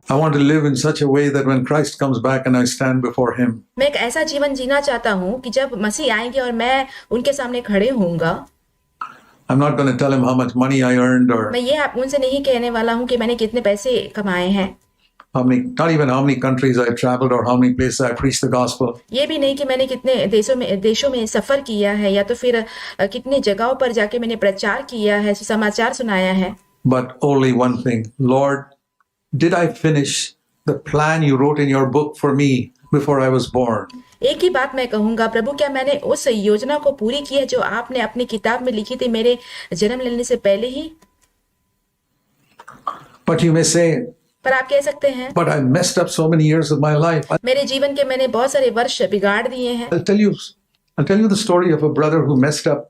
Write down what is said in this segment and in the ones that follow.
I want to live in such a way that when Christ comes back and I stand before him, मैं एक ऐसा जीवन जीना चाहता हूँ कि जब मसीह आएंगे और मैं उनके सामने खड़े होऊंगा, I'm not going to tell him how much money I earned or मैं ये आप उनसे नहीं कहने वाला हूँ कि मैंने कितने पैसे कमाए हैं, not even how many countries I traveled or how many places I preached the gospel. ये भी नहीं कि मैंने कितने देशों में सफर किया है या तो फिर कितने जगहों पर जाके मैंने प्रचार किया है, समाचार सुनाया है। But only one thing, Lord, did I finish the plan you wrote in your book for me before I was born? एक ही बात मैं कहूंगा, प्रभु क्या मैंने उस योजना को पूरी की है जो आपने अपनी किताब में लिखी थी मेरे जन्म लेने से पहले ही? But you may say, पर आप कह सकते हैं, but I messed up so many years of my life. मेरे जीवन के मैंने बहुत सारे वर्ष बिगाड़ दिए हैं। I'll tell you the story of a brother who messed up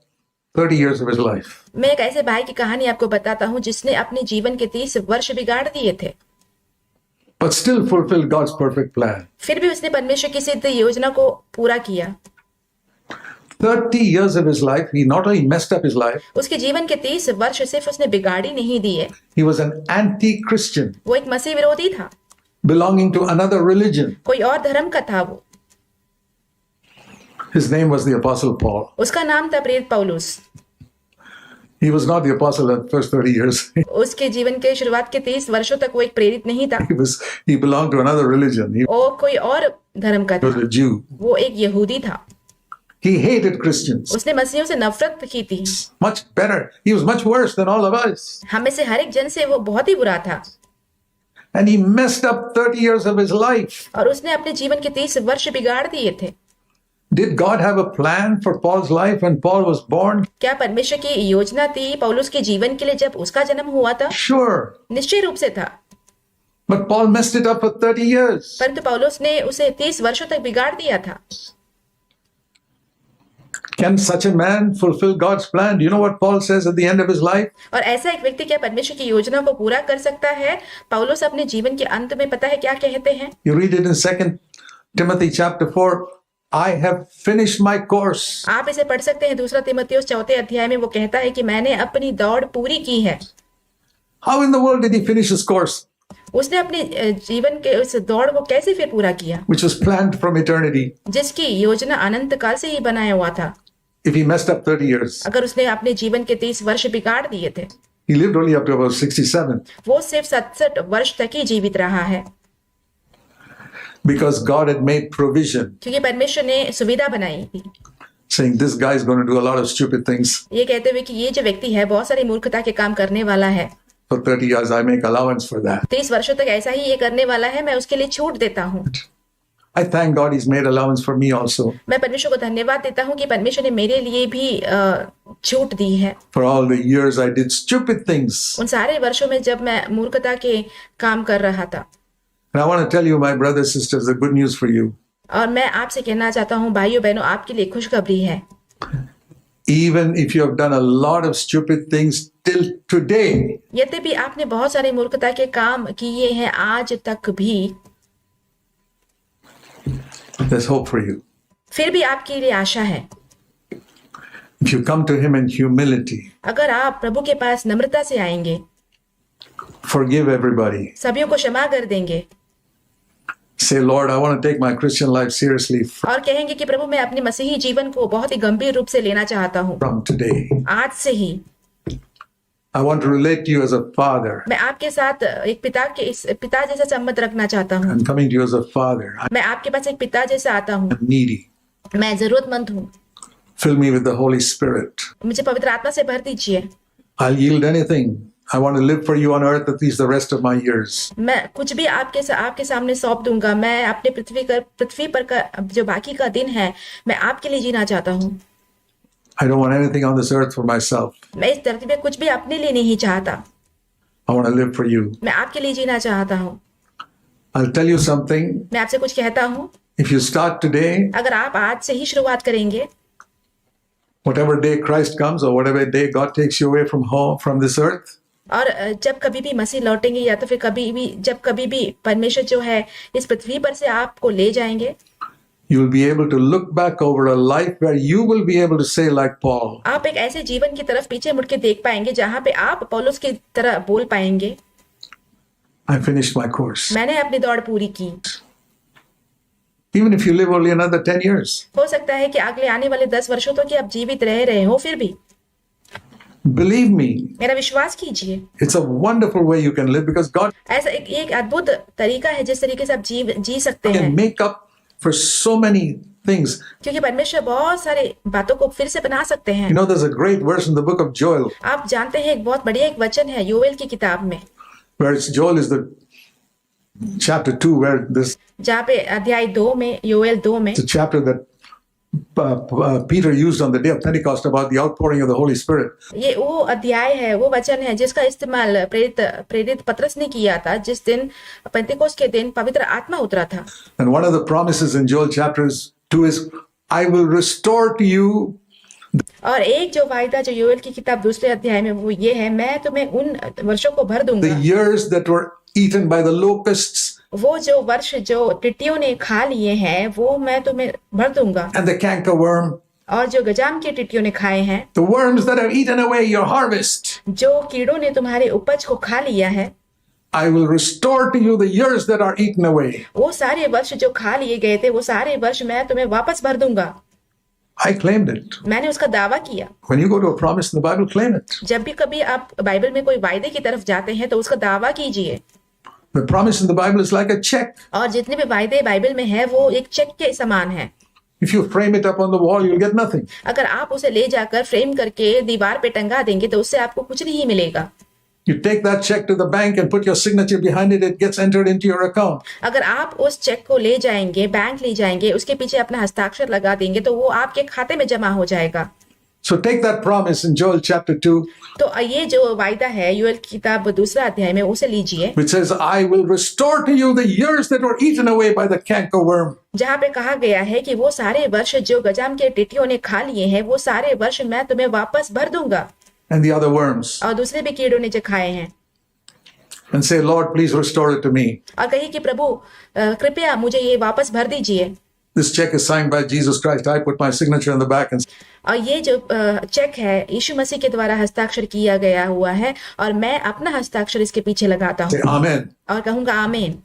30 years of his life. मैं एक ऐसे भाई की कहानी आपको बताता हूँ जिसने अपने जीवन के 30 वर्ष बिगाड़ दिए थे, But still fulfilled God's perfect plan. फिर भी उसने परमेश्वर की सिद्ध योजना को पूरा किया। 30 years of his life, he not only messed up his life, उसके जीवन के 30 वर्ष सिर्फ उसने बिगाड़ी नहीं दिए, he was an anti-Christian, वो एक मसीह विरोधी था, belonging to another religion. कोई और धर्म का था वो। His name was the Apostle Paul. उसका नाम था प्रेरित पौलुस। He was not the apostle at the first 30 years. उसके जीवन के शुरुआत के 30 वर्षों तक वो एक प्रेरित नहीं था, He belonged to another religion. He वो कोई और धर्म का was था, a Jew. वो एक यहूदी था। He hated Christians. उसने मसीहियों से नफरत की थी। Much better. He was much worse than all of us. हम में से हर एक जन से वो बहुत ही बुरा था And he messed up 30 years of his life. और उसने अपने जीवन के 30 वर्ष बिगाड़ दिए थे। Did God have a plan for Paul's life when Paul was born? क्या परमेश्वर की योजना थी पौलुस के जीवन के लिए जब उसका जन्म हुआ था? Sure. निश्चय रूप से था, But Paul messed it up for 30 years. परंतु पौलुस ने उसे 30 वर्षों तक बिगाड़ दिया था। Can such a man fulfill God's plan? Do you know what Paul says at the end of his life? और ऐसा एक व्यक्ति क्या परमेश्वर की योजना को पूरा कर सकता है? पौलुस अपने जीवन के अंत में पता है क्या कहते हैं? You read it in 2 Timothy chapter 4. I have finished my course. आप इसे पढ़ सकते हैं, दूसरा तीमुथियुस 4 अध्याय में वो कहता है कि मैंने अपनी दौड़ पूरी की है। How in the world did he finish his course, उसने अपने जीवन के उस दौड़ को कैसे फिर पूरा किया which was planned from eternity, जिसकी योजना अनंत काल से ही बनाया हुआ था? if he messed up 30 years? अगर उसने अपने जीवन के 30 वर्ष बिगाड़ दिए थे, He lived only up to about 67 वो सिर्फ 67 वर्ष तक ही जीवित रहा है, because God had made provision, क्योंकि परमेश्वर ने सुविधा बनाई थी, saying this guy is going to do a lot of stupid things. ये कहते हुए कि ये जो व्यक्ति है बहुत सारी मूर्खता के काम करने वाला है, For 30 years, I make allowance for that. 30 वर्षों तक ऐसा ही ये करने वाला है, मैं उसके लिए छूट देता हूँ। I thank God he's made allowance for me also, मैं परमेश्वर को धन्यवाद देता हूँ कि परमेश्वर ने मेरे लिए भी छूट दी है। for all the years I did stupid things. उन सारे वर्षों में जब मैं मूर्खता के काम कर रहा था। And I want to tell you, my brothers, sisters, the good news for you. और मैं आपसे कहना चाहता हूँ भाइयों बहनों, आपके लिए खुशखबरी है। Even if you have done a lot of stupid things till today, यद्यपि आपने बहुत सारे मूर्खता के काम किए हैं आज तक भी, there's hope for you. फिर भी आपके लिए आशा है। If you come to him in humility, अगर आप प्रभु के पास नम्रता से आएंगे, forgive everybody. सभी को क्षमा कर देंगे, Say, Lord, I want to take my Christian life seriously और कहेंगे कि प्रभु मैं अपने मसीही जीवन को बहुत ही गंभीर रूप से लेना चाहता हूँ, from today. आज से ही। I want to relate to you as a father. मैं आपके साथ एक पिता जैसा संबंध रखना चाहता हूँ। I'm coming to you as a father. मैं आपके पास एक पिता जैसा आता हूँ, I'm needy. मैं जरूरतमंद हूँ, Fill me with the Holy Spirit. मुझे पवित्र आत्मा से भर दीजिए। I'll yield anything. I want to live for you on earth at least the rest of my years. मैं कुछ भी आपके सामने सौंप दूंगा। मैं अपने पृथ्वी पर का जो बाकी का दिन है, मैं आपके लिए जीना चाहता हूँ। I don't want anything on this earth for myself. मैं इस धरती पे कुछ भी अपने लिए नहीं चाहता, I want to live for you. मैं आपके लिए जीना चाहता हूँ। I'll tell you something. मैं आपसे कुछ कहता हूँ, If you start today, अगर आप आज से ही शुरुआत करेंगे, whatever day Christ comes or whatever day God takes you away from home, from this earth, और जब कभी भी मसीह लौटेंगे या तो फिर जब कभी भी परमेश्वर जो है इस पृथ्वी पर से आपको ले जाएंगे, you will be able to look back over a life where you will be able to say like Paul, आप एक ऐसे जीवन की तरफ पीछे मुड़ के देख पाएंगे जहां पे आप पौलुस की तरह बोल पाएंगे, I finished my course. मैंने अपनी दौड़ पूरी की। Even if you live only another 10 years, हो सकता है कि अगले आने वाले 10 वर्षों तक कि आप जीवित रह रहे हो, फिर भी believe me, मेरा विश्वास कीजिए, it's a wonderful way you can live because God ऐसा एक अद्भुत तरीका है जिस तरीके से आप जी सकते हैं, can make up for so many things. क्योंकि परमेश्वर बहुत सारे बातों को फिर से बना सकते हैं। You know, there's a great verse in the book of Joel आप जानते हैं एक बहुत बढ़िया एक वचन है योएल की किताब में, where Joel is the chapter 2, where this जहाँ पे अध्याय 2 में, योएल 2 में, the chapter that Peter used on the day of Pentecost about the outpouring of the Holy Spirit. ये वो अध्याय है, वो वचन है जिसका इस्तेमाल प्रेरित पतरस ने किया था जिस दिन पेंतिकोस्त के दिन पवित्र आत्मा उतरा था। And one of the promises in Joel chapter 2 is, I will restore to you और एक जो वायदा जो योएल की किताब दूसरे अध्याय में वो ये है, मैं तुम्हें उन वर्षों को भर the दूंगा, years that were eaten by the locusts वो जो वर्ष जो टिड्डियों ने खा लिए हैं वो मैं तुम्हें भर दूंगा, and the cankerworm, और जो गजाम की टिड्डियों ने खाए हैं, the worms that have eaten away your harvest. जो कीड़ों ने तुम्हारे उपज को खा लिया है, I will restore to you the years that are eaten away. वो सारे वर्ष जो खा लिए गए थे वो सारे वर्ष मैं तुम्हें वापस भर दूंगा। I claimed it. मैंने उसका दावा किया। When you go to a promise in the Bible, claim it. जब भी कभी आप बाइबल में कोई वायदे की तरफ जाते हैं तो उसका दावा कीजिए। The promise in the Bible is like a check. और जितने भी वायदे बाइबल में है वो एक चेक के समान है। If you frame it up on the wall, you'll get nothing. अगर आप उसे ले जाकर फ्रेम करके दीवार पे टंगा देंगे तो उससे आपको कुछ नहीं मिलेगा। You take that check to the bank and put your signature behind it, it gets entered into your account. अगर आप उस चेक को ले जाएंगे, बैंक ले जाएंगे, उसके पीछे अपना हस्ताक्षर लगा देंगे तो वो आपके खाते में जमा हो जाएगा। So take that promise in Joel chapter 2, तो ये जो वायदा है योएल की किताब दूसरा अध्याय में उसे लीजिए, which says, I will restore to you the years that were eaten away by the cankerworm. जहाँ पे कहा गया है कि वो सारे वर्ष जो गजाम के टिड्डियों ने खा लिए हैं वो सारे वर्ष मैं तुम्हें वापस भर दूंगा, And the other worms. और दूसरे भी कीड़ों ने जो खाए हैं। And say, Lord, please restore it to me. और कही कि प्रभु कृपया मुझे ये वापस भर दीजिए। This check is signed by Jesus Christ. I put my signature on the back and और ये जो चेक है यीशु मसीह के द्वारा हस्ताक्षर किया गया हुआ है और मैं अपना हस्ताक्षर इसके पीछे लगाता say, हूँ Amen. और कहूंगा आमीन।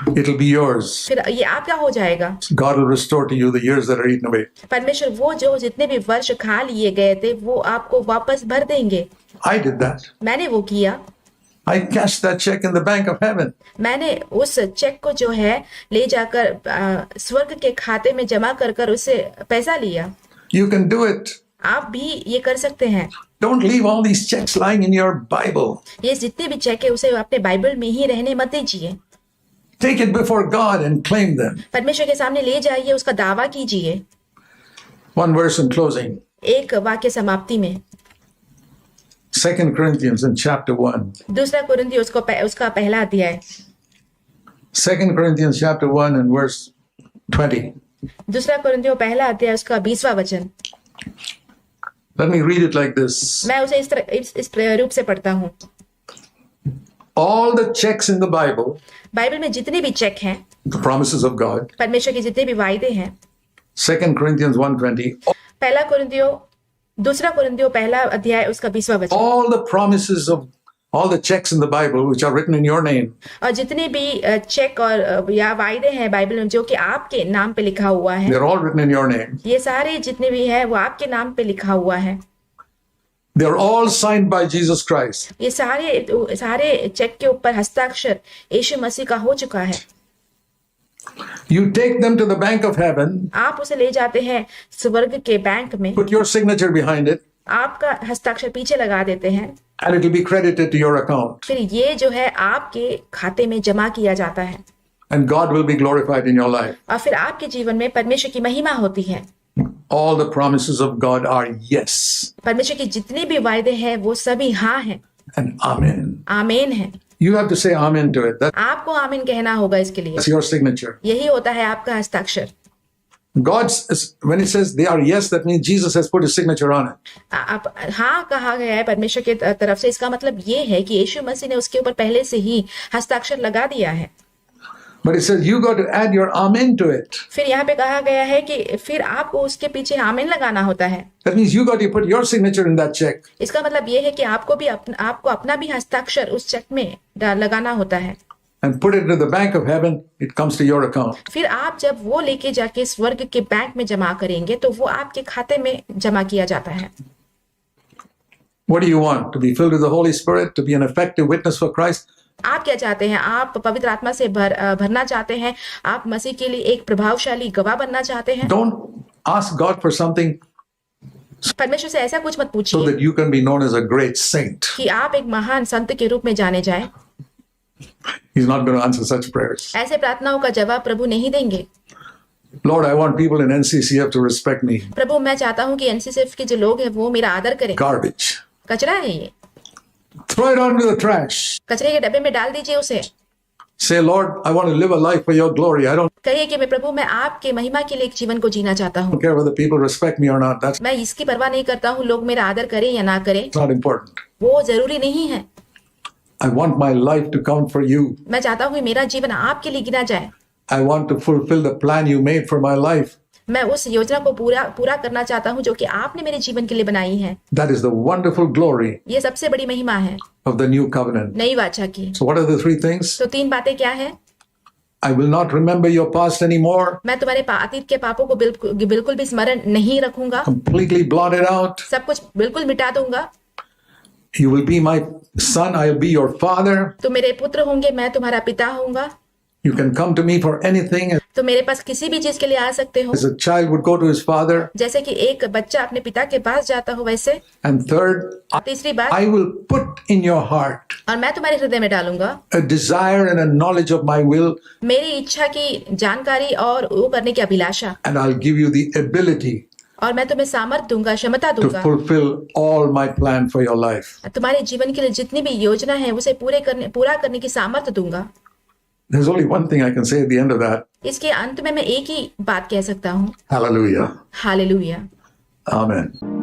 It'll be yours. फिर ये आपका हो जाएगा। God will restore to you the years that are eaten away. परमेश्वर वो जो जितने भी वर्ष खा लिए गए थे वो आपको वापस भर देंगे। I did that. मैंने वो किया। I cashed that check in the bank of heaven. मैंने उस चेक को जो है ले जाकर स्वर्ग के खाते में जमा कर कर उससे पैसा लिया। You can do it. आप भी ये कर सकते हैं। Don't leave all these checks lying in your Bible. ये जितने भी चेक है उसे अपने बाइबल में ही रहने मत दीजिए। Take it before God and claim them. परमेश्वर के सामने ले जाइए, उसका दावा कीजिए। One verse in closing. एक वाक्य समाप्ति में 2 Corinthians in chapter 1. दूसरा कुरिन्थी उसका पहला अध्याय 2 Corinthians chapter 1 and verse 20. दूसरा कुरिन्थियों पहला अध्याय उसका 20वां वचन। Let me read it like this. मैं उसे इस रूप से पढ़ता हूँ। All the checks in the Bible, Bible में जितने भी चेक हैं, the promises of God, परमेश्वर के जितने भी वायदे हैं, 2 Corinthians 1:20, दूसरा कुरिन्थियों पहला अध्याय उसका 20वां वचन। all the promises of all the checks in the Bible which are written in your name, और जितने भी चेक और या वायदे हैं बाइबल में जो कि आपके नाम पे लिखा हुआ है, they're all written in your name. ये सारे जितने भी है वो आपके नाम पे लिखा हुआ है। They're all signed by Jesus Christ. ये सारे चेक के ऊपर हस्ताक्षर यीशु मसीह का हो चुका है। You take them to the bank of heaven, आप उसे ले जाते हैं स्वर्ग के बैंक में, put your signature behind it, आपका हस्ताक्षर पीछे लगा देते हैं, and it will be credited to your account. फिर ये जो है आपके खाते में जमा किया जाता है And God will be glorified in your life. और फिर आपके जीवन में परमेश्वर की महिमा होती है। All the promises of God are yes परमेश्वर के जितने भी वायदे हैं वो सभी हाँ हैं, and amen. आमीन है। You have to say amen to it. That's आपको आमीन कहना होगा इसके लिए। your signature. यही होता है आपका हस्ताक्षर। When it says they are yes, that means Jesus has put his signature on it. आप हाँ कहा गया है परमेश्वर की तरफ से, इसका मतलब ये है कि यीशु मसीह ने उसके ऊपर पहले से ही हस्ताक्षर लगा दिया है। But it says you got to add your amen to it. फिर यहाँ पे कहा गया है कि फिर आपको उसके पीछे आमीन लगाना होता है। That means you got to put your signature in that check. इसका मतलब ये है कि आपको अपना भी हस्ताक्षर उस चेक में लगाना होता है। And put it into the bank of heaven, it comes to your account. फिर आप जब वो लेके जाके स्वर्ग के बैंक में जमा करेंगे तो वो आपके खाते में जमा किया जाता है। What do you want? To be filled with the Holy Spirit, to be an effective witness for Christ? आप क्या चाहते हैं? आप पवित्र आत्मा से भरना चाहते हैं? आप मसीह के लिए एक प्रभावशाली गवाह बनना चाहते हैं? Don't ask God for something परमेश्वर से ऐसा कुछ मत so पूछिए that you can be known as a great saint. कि आप एक महान संत के रूप में जाने जाएं। He's not going to answer such prayers. ऐसे प्रार्थनाओं का जवाब प्रभु नहीं देंगे। Lord, I want people in NCCF to respect me. प्रभु मैं चाहता हूँ कि एनसीसीएफ के जो लोग हैं वो मेरा आदर करें। Garbage. कचरा है ये, Throw it onto the trash. कचरे के डब्बे में डाल दीजिए उसे। Say, Lord, I want to live a life for your glory. I don't कहिए कि मैं प्रभु मैं आपके महिमा के लिए एक जीवन को जीना चाहता हूँ। care whether people respect me or not. That's मैं इसकी परवाह नहीं करता हूँ लोग मेरा आदर करें या ना करें, not important. वो जरूरी नहीं है। I want my life to count for you. मैं चाहता हूँ मेरा जीवन आपके लिए गिना जाए। I want to fulfill the plan you made for my life. मैं उस योजना को पूरा करना चाहता हूँ जो कि आपने मेरे जीवन के लिए बनाई है। That is the wonderful glory ये सबसे बड़ी महिमा है of the new covenant. नई वाचा की। So what are the three things? तो 3 बातें क्या है? I will not remember your past anymore. मैं तुम्हारे अतीत के पापों को बिल्कुल भी स्मरण नहीं रखूंगा। Completely blot it out. सब कुछ बिल्कुल मिटा दूंगा। You will be my son. I will be your father. तुम मेरे पुत्र होंगे, मैं तुम्हारा पिता होऊंगा। You can come to me for anything. तो मेरे पास किसी भी चीज के लिए आ सकते हो। As a child would go to his father. जैसे कि एक बच्चा अपने पिता के पास जाता हो वैसे। And third, तीसरी बात, I will put in your heart और मैं तुम्हारे हृदय में डालूंगा a desire and a knowledge of my will, मेरी इच्छा की जानकारी और वो करने की अभिलाषा, and I'll give you the ability और मैं तुम्हें सामर्थ दूंगा, क्षमता to दूंगा fulfill all my plan for your life. तुम्हारे जीवन के लिए जितनी भी योजना है उसे पूरा करने की सामर्थ दूंगा। There's only one thing I can say at the end of that. इसके अंत में मैं एक ही बात कह सकता हूँ, Hallelujah. हालेलुया। Amen.